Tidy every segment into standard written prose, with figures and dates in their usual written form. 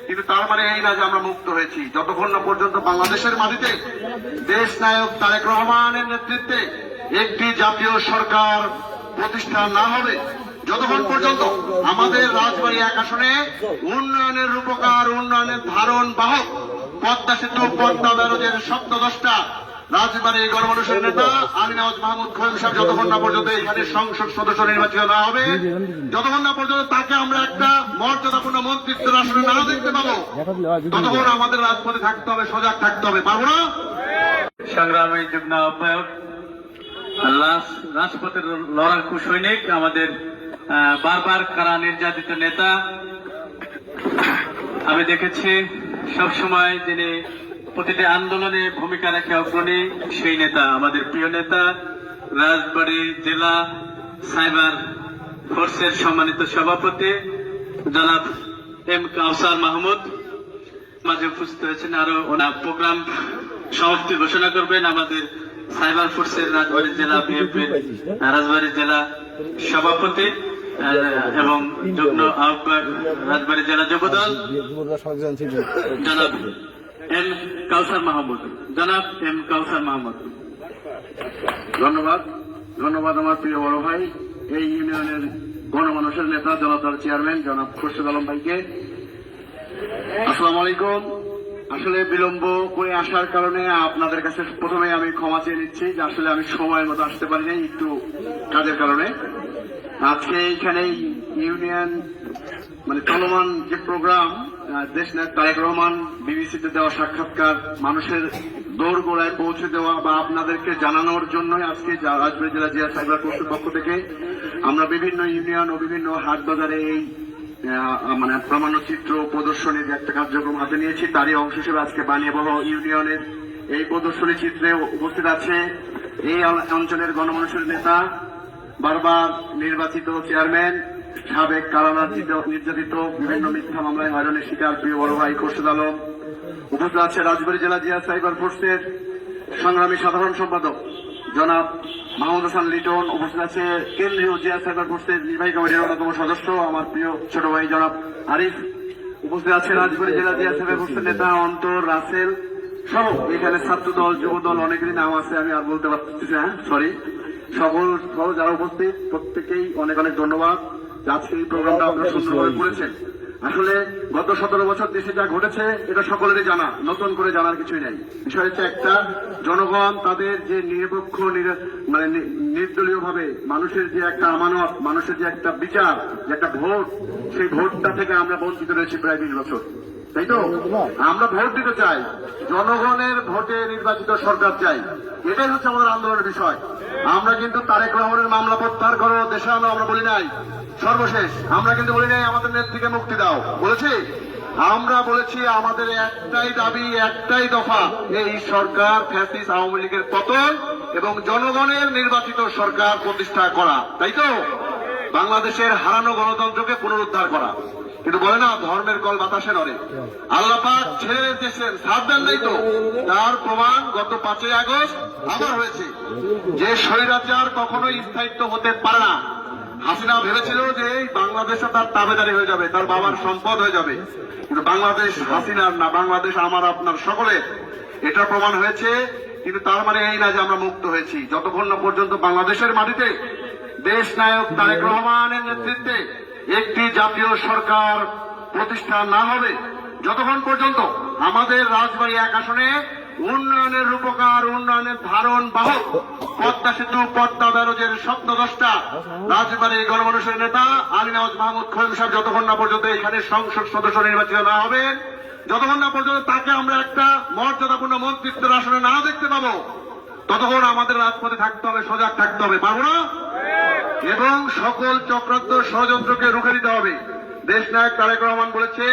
কিন্তু তার মানে এই না যে আমরা মুক্ত হয়েছি। যতক্ষণ না পর্যন্ত বাংলাদেশের মাটিতে দেশ নায়ক তারেক রহমানের নেতৃত্বে একটি জাতীয় সরকার প্রতিষ্ঠা না হবে, যতক্ষণ পর্যন্ত আমাদের রাজবাড়ী এক আসনে উন্নয়নের রূপকার, উন্নয়নের ধারণ বাহক, পদ্মা সেতু, পদ্মা ব্যারাজের স্বপ্নদ্রষ্টা রাজবাড়ী গণমানুষের নেতা আলী নওয়াজ মাহমুদ খোয়েম সাহেব যতক্ষণ না পর্যন্ত এখানে সংসদ সদস্য নির্বাচিত না হবে, যতক্ষণ না পর্যন্ত তাকে আমরা একটা মর্যাদাপূর্ণ মন্ত্রিত্বের আসনে না দেখতে পাবো, ততক্ষণ আমাদের রাজপথে থাকতে হবে, সজাগ থাকতে হবে। পারবো না? সংগ্রামী যুগ্ম আহ্বায়ক, রাজপথের লড়াকু সৈনিক, আমাদের বারবার কারা নির্যাতিত নেতা, আমি দেখেছি সবসময় যিনি প্রতিটি আন্দোলনে ভূমিকা রাখে অগ্রণী সেই নেতা, আমাদের প্রিয় নেতা, রাজবাড়ী জেলা সাইবার ফোর্সের সম্মানিত সভাপতি জনাব এম কাউসার মাহমুদ মাঝে উপস্থিত হয়েছেন। আরো ওনার প্রোগ্রাম সমাপ্তি ঘোষণা করবেন আমাদের সাইবার ফোর্সের রাজবাড়ী জেলা বিএনপির রাজবাড়ী জেলা সভাপতি এবং যুগ্ম আহ্বায়ক রাজবাড়ী জেলা যুবদল জনাব এম কাউসার মাহমুদ। জনাব এম কাউসার মাহমুদ। ধন্যবাদ। ধন্যবাদ আমার প্রিয় বড় ভাই, এই ইউনিয়নের গণমানুষের নেতা, জনতার চেয়ারম্যান জনাব খোরশেদ আলম ভাইকে। আসসালামু আলাইকুম। আসলে বিলম্ব করে আসার কারণে আপনাদের কাছে প্রথমে আমি ক্ষমা চেয়ে নিচ্ছি যে আসলে আমি সময়ের মতো আসতে পারি নাই, একটু কাজের কারণে। আজকে এইখানে ইউনিয়ন চলমান যে প্রোগ্রাম, দেশ নায়ক তারেক রহমান বিবিসিতে দেওয়া সাক্ষাৎকার মানুষের দৌড় গোড়ায় পৌঁছে দেওয়া বা আপনাদেরকে জানানোর জন্যই আজকে রাজবাড়ী জেলা জিয়া সাইবার ফোর্সের পক্ষ থেকে আমরা বিভিন্ন ইউনিয়ন ও বিভিন্ন হাট বাজারে এই প্রামাণ্যচিত্র প্রদর্শনীর একটা কার্যক্রম হাতে নিয়েছি। তারই অংশ হিসেবে আজকে বানিয়াবহ ইউনিয়নের এই প্রদর্শনী চিত্রে উপস্থিত আছে এই অঞ্চলের গণমানুষের নেতা, বারবার নির্বাচিত চেয়ারম্যান, সাবেক কারাগার নির্যাতিত, বিভিন্ন মিথ্যা মামলায় হয়রানির শিকার প্রিয় বড় ভাই খোরশেদ আলম। উপস্থিত আছে রাজবাড়ী জেলা জিয়া সাইবার ফোর্সের সংগ্রামী সাধারণ সম্পাদক জনাব মাহমুদ হাসান লিটন। উপস্থিত আছে কেন্দ্রীয় জিয়া সাইবার ফোর্সের নির্বাহী কমিটির অন্যতম সদস্য আমার প্রিয় ছোট ভাই জনাব আরিফ। উপস্থিত আছে রাজবাড়ী জেলা জিয়া সাইবার ফোর্সের নেতা অন্তর, রাসেল সহ এখানে ছাত্র দল, যুব দল, অনেকেরই নাম আছে, আমি আর বলতে পারতেছি না, সরি। সকল যারা উপস্থিত প্রত্যেকেই অনেক অনেক ধন্যবাদ। আজকে এই প্রোগ্রামটা আপনারা সুন্দরভাবে করেছেন। আসলে গত 17 বছর দেশে যা ঘটেছে এটা সকলেরই জানা, নতুন করে জানার কিছুই নেই। বিষয় হচ্ছে একটা, জনগণ তাদের যে নিরপেক্ষ নির্দলীয় ভাবে মানুষের যে একটা আমানত, মানুষের যে একটা বিচার, যে একটা ভোট, সেই ভোটটা থেকে আমরা বঞ্চিত রয়েছি প্রায় 20 বছর, তাই তো? আমরা ভোট দিতে চাই, জনগণের ভোটে নির্বাচিত সরকার চাই, এটাই হচ্ছে আমাদের আন্দোলনের বিষয়। আমরা কিন্তু তারেক রহমানের মামলা প্রত্যাহার করো, দেশে আনো আমরা বলি নাই। সর্বশেষ আমরা কিন্তু বলি নাই আমাদের নেত্রীকে মুক্তি দাও, বলেছি? আমরা বলেছি আমাদের একটাই দাবি, একটাই দফা, এই সরকার ফ্যাসিস্ট আওয়ামী লীগের পতন এবং জনগণের নির্বাচিত সরকার প্রতিষ্ঠা করা, তাই তো? বাংলাদেশের হারানো গণতন্ত্রকে পুনরুদ্ধার করা। কিন্তু বলে না, ধর্মের কল বাতাসে নড়ে। আল্লাহ পাক ছেড়ে দিয়েছেন, সাথ দেন নাই তো। তার প্রমাণ গত 5ই আগস্ট আবার হয়েছে যে স্বৈরাচার কখনোই স্থায়িত্ব হতে পারে না। হাসিনা ভেবেছিল যে বাংলাদেশে তার তাবেদারি হয়ে যাবে, তার বাবার সম্পদ হয়ে যাবে, কিন্তু বাংলাদেশ হাসিনার না, বাংলাদেশ আমার আপনার সকলের, এটা প্রমাণ হয়েছে। কিন্তু তার মানে এই না যে আমরা মুক্ত হয়েছি। যতক্ষণ না পর্যন্ত বাংলাদেশের মাটিতে দেশ নায়ক তারেক রহমানের নেতৃত্বে একটি জাতীয় সরকার প্রতিষ্ঠা না হবে, যতক্ষণ পর্যন্ত আমাদের রাজবাড়ী এক আসনে উন্নয়নের রূপকার, উন্নয়নের ধারণ বাহক, পদ্মা সেতু, পদ্মা ব্যারাজের স্বপ্নদ্রষ্টা রাজবাড়ী গণমানুষের নেতা আলী নওয়াজ মাহমুদ খোয়েম সাহেব যতক্ষণ না পর্যন্ত এখানে সংসদ সদস্য নির্বাচিত না হবেন, যতক্ষণ না পর্যন্ত তাকে আমরা একটা মর্যাদাপূর্ণ মন্ত্রিত্বের আসনে না দেখতে পাবো, ততক্ষণ আমাদের রাজপথে থাকতে হবে, সজাগ থাকতে হবে। পারবো না? এবং সকল চক্রান্ত ষড়যন্ত্রকে রুখে দিতে হবে। দেশ নায়ক তারেক রহমান বলেছে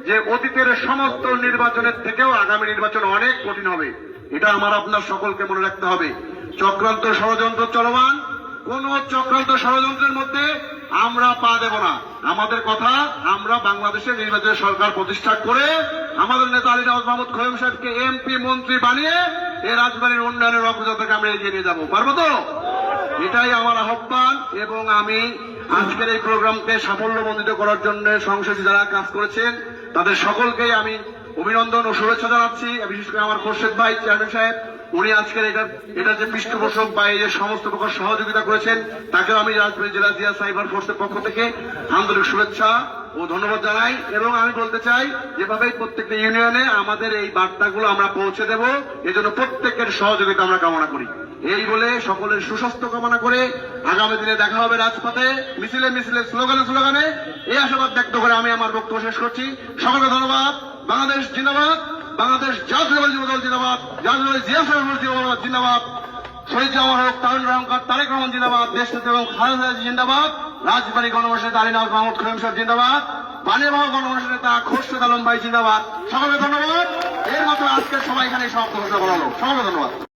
যে অতীতের সমস্ত নির্বাচনের থেকেও আগামী নির্বাচন অনেক কঠিন হবে। এটা আমার আপনার সকলকে মনে রাখতে হবে। চক্রান্ত ষড়যন্ত্র চলমান, কোন চক্রান্ত ষড়যন্ত্রের মধ্যে আমরা পা দেব না। আমাদের কথা, আমরা বাংলাদেশের নির্বাচনী সরকার প্রতিষ্ঠা করে আমাদের নেতা আলী নওয়াজ মাহমুদ খোয়েম সাহেবকে এমপি মন্ত্রী বানিয়ে এই রাজবাড়ীর উন্নয়নের অগ্রযাত্রাকে আমরা এগিয়ে নিয়ে যাবো। পারবো তো? এটাই আমার আহ্বান। এবং আমি আজকের এই প্রোগ্রামকে সাফল্যমণ্ডিত করার জন্য সংসদে যারা কাজ করেছেন তাদের সকলকেই আমি অভিনন্দন ও শুভেচ্ছা জানাচ্ছি। বিশেষ করে আমার খোরশেদ ভাই চেয়ারম্যান সাহেব, উনি আজকের এটা যে পৃষ্ঠপোষক বা এই যে সমস্ত প্রকার সহযোগিতা করেছেন, তাকেও আমি রাজবাড়ী জেলা জিয়া সাইবার ফোর্সের পক্ষ থেকে আন্তরিক শুভেচ্ছা ও ধন্যবাদ জানাই। এবং আমি বলতে চাই, যেভাবে প্রত্যেকটা ইউনিয়নে আমাদের এই বার্তাগুলো আমরা পৌঁছে দেব, এজন্য প্রত্যেকের সহযোগিতা আমরা কামনা করি। এই বলে সকলের সুস্বাস্থ্য কামনা করে আগামী দিনে দেখা হবে রাজপথে, মিছিলে মিছিলে, স্লোগানে স্লোগানে, এই আশাবাদ ব্যক্ত করে আমি আমার বক্তব্য শেষ করছি। সকলকে ধন্যবাদ। বাংলাদেশ জিন্দাবাদ, বাংলাদেশ জাতীয়তাবাদী যুব দল জিন্দাবাদ, জাতীয়তাবাদী জিয়া সাহেব জিন্দাবাদ, শহীদ জামাল হক, তারুণ রহমান, তারেক রহমান জিন্দাবাদ, দেশ নেতা এবং খালেদা জিন্দাবাদ, রাজবাড়ী গণমানুষের নেতা আলীনাথ মাহমুদ খলিম সাহেব জিন্দাবাদ, বানিয়াবাহ গণমানুষের নেতা খোরশেদ আলম ভাই জিন্দাবাদ। সকলকে ধন্যবাদ। এর মতো আজকে সবাই এখানে সমাপ্ত ঘোষণা করা হলো। সকলকে ধন্যবাদ।